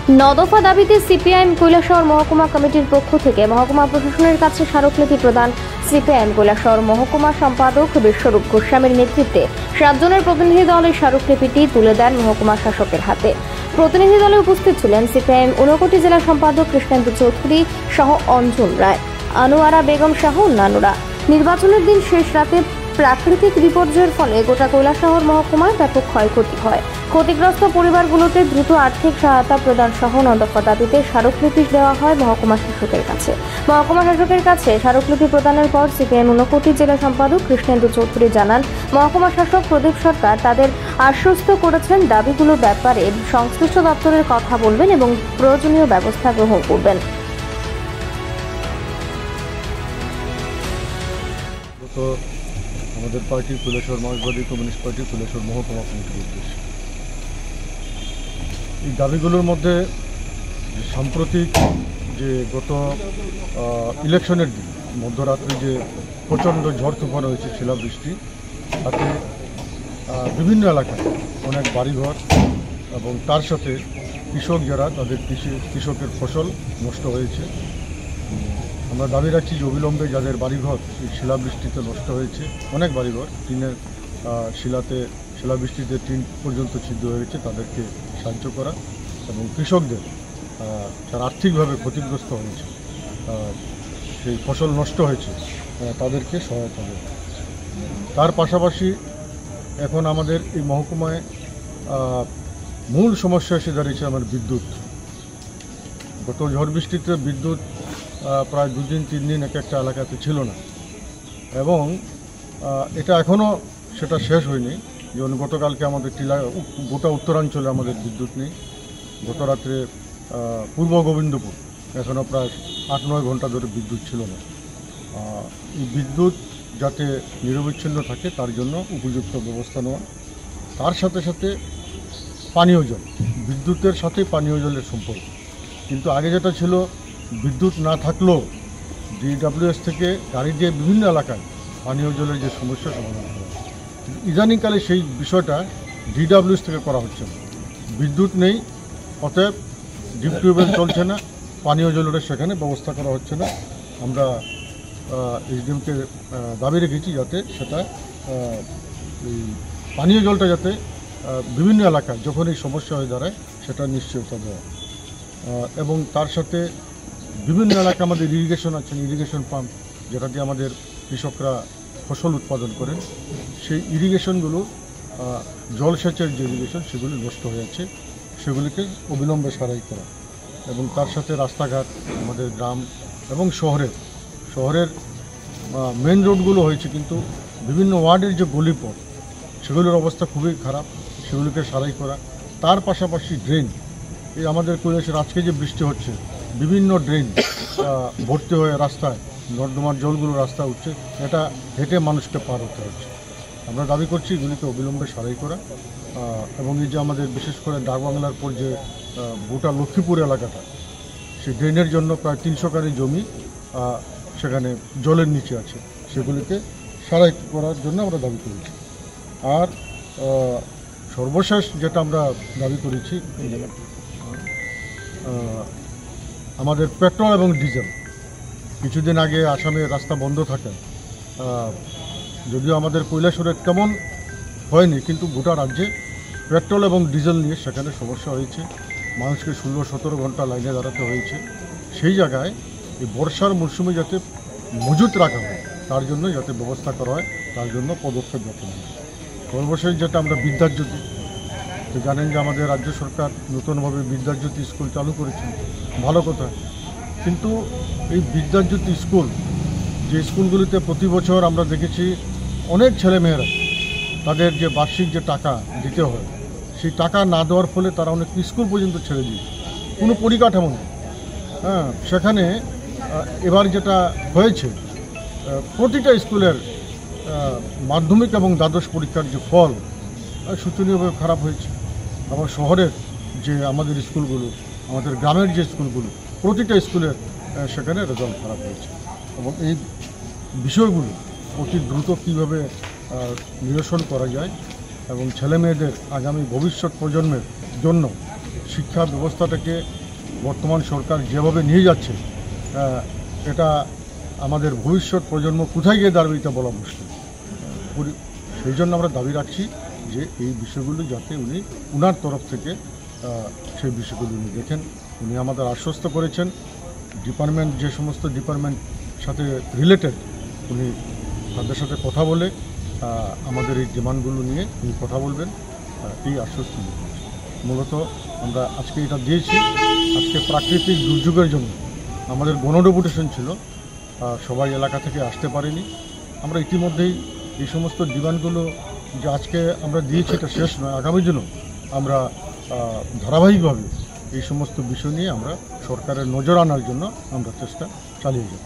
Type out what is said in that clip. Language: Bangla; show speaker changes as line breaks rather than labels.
নদফা দাবিতে সিপিআইএম কৈলাসহর মহকুমা কমিটির পক্ষ থেকে মহকুমা প্রশাসনের কাছে স্মারকলিপি প্রদান। সিপিআইএম কৈলাসহর মহকুমা সম্পাদক বিশ্বরূপ গোস্বামীর নেতৃত্বে 7 জনের প্রতিনিধি দল এই স্মারকলিপিটি তুলে দেন মহকুমা শাসকের হাতে। প্রতিনিধি দলে উপস্থিত ছিলেন সিপিআইএম ঊনকোটি জেলা সম্পাদক কৃষ্ণেন্দু চৌধুরী সহ অঞ্জন রায়, আনোয়ারা বেগম সহ অন্যান্যরা। নির্বাচনের দিন শেষ রাতে প্রাকৃতিক বিপর্যয়ের ফলে গোটা কৈলাসহর মহকুমায় ব্যাপক ক্ষয়ক্ষতি হয়। ক্ষতিগ্রস্ত পরিবারগুলোতে দ্রুত আর্থিক সহায়তা প্রদান সহ নদফা দাবিতে স্মারকলিপি দেওয়া হয় মহকুমা শাসকের কাছে। মহকুমা শাসকের কাছে স্মারকলিপি প্রদানের পর সিপিআইএম ঊনকোটি জেলা সম্পাদক কৃষ্ণেন্দু চৌধুরী জানান, মহকুমা শাসক প্রদীপ সরকার তাদের আশ্বস্ত করেছেন দাবিগুলোর ব্যাপারে সংশ্লিষ্ট দপ্তরের কথা বলবেন এবং প্রয়োজনীয় ব্যবস্থা গ্রহণ করবেন।
আমাদের পার্টি কৈলাসহর মার্ক্সবাদী কমিউনিস্ট পার্টি কৈলাসহর মহকুমা কমিটির উদ্দেশ্যে এই দাবিগুলোর মধ্যে সাম্প্রতিক যে গত ইলেকশনের দিন মধ্যরাত্রে যে প্রচণ্ড ঝড় তুফান হয়েছে, শিলাবৃষ্টি, তাতে বিভিন্ন এলাকায় অনেক বাড়িঘর এবং তার সাথে কৃষক যারা তাদের কৃষকের ফসল নষ্ট হয়েছে। আমরা দাবি রাখছি যে অবিলম্বে যাদের বাড়িঘর এই শিলাবৃষ্টিতে নষ্ট হয়েছে, অনেক বাড়িঘর টিনের শিলাবৃষ্টিতে টিন পর্যন্ত ছিদ্র হয়েছে, তাদেরকে সাহায্য করা এবং কৃষকদের যারা আর্থিকভাবে ক্ষতিগ্রস্ত হয়েছে, সেই ফসল নষ্ট হয়েছে, তাদেরকে সহায়তা দেওয়া। তার পাশাপাশি এখন আমাদের এই মহকুমায় মূল সমস্যা এসে দাঁড়িয়েছে আমার বিদ্যুৎ। গত ঝড় বৃষ্টিতে বিদ্যুৎ প্রায় 2 দিন 3 দিন এক একটা এলাকাতে ছিল না এবং এটা এখনও সেটা শেষ হয়নি। যেমন গতকালকে আমাদের গোটা উত্তরাঞ্চলে আমাদের বিদ্যুৎ নেই। গত রাত্রে পূর্ব গোবিন্দপুর এখনও প্রায় 8-9 ঘন্টা ধরে বিদ্যুৎ ছিল না। এই বিদ্যুৎ যাতে নিরবিচ্ছিন্ন থাকে তার জন্য উপযুক্ত ব্যবস্থা নেওয়া। তার সাথে সাথে পানীয় জল, বিদ্যুতের সাথে পানীয় জলের সম্পর্ক। কিন্তু আগে যেটা ছিল, বিদ্যুৎ না থাকলেও DWS থেকে গাড়ি দিয়ে বিভিন্ন এলাকায় পানীয় জলের যে সমস্যা সমাধান করা। ইদানিংকালে সেই বিষয়টা DWS থেকে করা হচ্ছে না। বিদ্যুৎ নেই, অতএব ডিপ টিউবওয়েল চলছে না, পানীয় জলের সেখানে ব্যবস্থা করা হচ্ছে না। আমরা SDMকে দাবি রেখেছি যাতে সেটা এই পানীয় জলটা যাতে বিভিন্ন এলাকায় যখন এই সমস্যা হয়ে দাঁড়ায় সেটা নিশ্চয়তা দেওয়া। এবং তার সাথে বিভিন্ন এলাকা আমাদের ইরিগেশন আছে, ইরিগেশন পাম্প যেটা দিয়ে আমাদের কৃষকরা ফসল উৎপাদন করেন, সেই ইরিগেশনগুলো জলসেচের যে ইরিগেশন সেগুলি নষ্ট হয়ে যাচ্ছে, সেগুলিকে অবিলম্বে সারাই করা। এবং তার সাথে রাস্তাঘাট আমাদের গ্রাম এবং শহরের মেন রোডগুলো হয়েছে, কিন্তু বিভিন্ন ওয়ার্ডের যে গলিপথ সেগুলোর অবস্থা খুবই খারাপ, সেগুলিকে সারাই করা। তার পাশাপাশি ড্রেন, এই আমাদের কৈলাসের আজকে যে বৃষ্টি হচ্ছে, বিভিন্ন ড্রেন ভর্তি হয়ে রাস্তায় নর্দমার জলগুলো রাস্তায় উঠছে, এটা হেঁটে মানুষকে পার হতে হচ্ছে। আমরা দাবি করছি এগুলিকে অবিলম্বে সারাই করা। এবং এই যে আমাদের বিশেষ করে ডাকবাংলার পর যে গোটা লক্ষ্মীপুর এলাকাটা, সেই ড্রেনের জন্য প্রায় 300 কারি জমি সেখানে জলের নিচে আছে, সেগুলিকে সারাই করার জন্য আমরা দাবি করেছি। আর সর্বশেষ যেটা আমরা দাবি করেছি, আমাদের পেট্রোল এবং ডিজেল, কিছুদিন আগে আসামের রাস্তা বন্ধ থাকে, যদিও আমাদের কৈলাসহরের তেমন হয়নি, কিন্তু গোটা রাজ্যে পেট্রোল এবং ডিজেল নিয়ে সেখানে সমস্যা হয়েছে। মানুষকে 16-17 ঘন্টা লাইনে দাঁড়াতে হয়েছে। সেই জায়গায় এই বর্ষার মরশুমে যাতে মজুত রাখা হয়, তার জন্য যাতে ব্যবস্থা করা হয়, তার জন্য পদক্ষেপ যাতে নেয়। সর্বশেষ যেটা আমরা বিদ্যাজ্যোতি, তো জানেন যে আমাদের রাজ্য সরকার নতুনভাবে বিদ্যাজ্যোতি স্কুল চালু করেছেন, ভালো কথা। কিন্তু এই বিদ্যাজ্যোতি স্কুল, যে স্কুলগুলিতে প্রতি বছর আমরা দেখেছি অনেক ছেলেমেয়েরা তাদের যে বার্ষিক যে টাকা দিতে হয়, সেই টাকা না দেওয়ার ফলে তারা অনেক স্কুল পর্যন্ত ছেড়ে দিয়েছে, কোনো পরিকাঠামো নেই। সেখানে এবার যেটা হয়েছে, প্রতিটা স্কুলের মাধ্যমিক এবং দ্বাদশ পরীক্ষার যে ফল শোচনীয়ভাবে খারাপ হয়েছে। আবার শহরের যে আমাদের স্কুলগুলো, আমাদের গ্রামের যে স্কুলগুলো, প্রতিটা স্কুলের সেখানে রেজাল্ট খারাপ হয়েছে। এবং এই বিষয়গুলো অতি দ্রুত কীভাবে নিরসন করা যায় এবং ছেলেমেয়েদের আগামী ভবিষ্যৎ প্রজন্মের জন্য শিক্ষা ব্যবস্থাটাকে বর্তমান সরকার যেভাবে নিয়ে যাচ্ছে এটা আমাদের ভবিষ্যৎ প্রজন্ম কোথায় গিয়ে দাঁড়াবে এটা বলা মুশকিল। সেই জন্য আমরা দাবি রাখছি যে এই বিষয়গুলো যাতে উনি উনার তরফ থেকে সেই বিষয়গুলো উনি দেখেন। উনি আমাদের আশ্বস্ত করেছেন ডিপার্টমেন্ট যে সমস্ত ডিপার্টমেন্ট সাথে রিলেটেড উনি তাদের সাথে কথা বলে আমাদের এই ডিমান্ডগুলো নিয়ে উনি কথা বলবেন, এই আশ্বস্ত দিয়েছেন। মূলত আমরা আজকে এটা দিয়েছি, আজকে প্রাকৃতিক দুর্যোগের জন্য আমাদের গণডেপুটেশন ছিল, সবাই এলাকা থেকে আসতে পারেনি। আমরা ইতিমধ্যেই এই সমস্ত ডিমান্ডগুলো যে আজকে আমরা দিয়েছি এটা শেষ নয়, আগামী দিনও আমরা ধারাবাহিকভাবে এই সমস্ত বিষয় নিয়ে আমরা সরকারের নজর আনার জন্য আমরা চেষ্টা চালিয়ে যাব।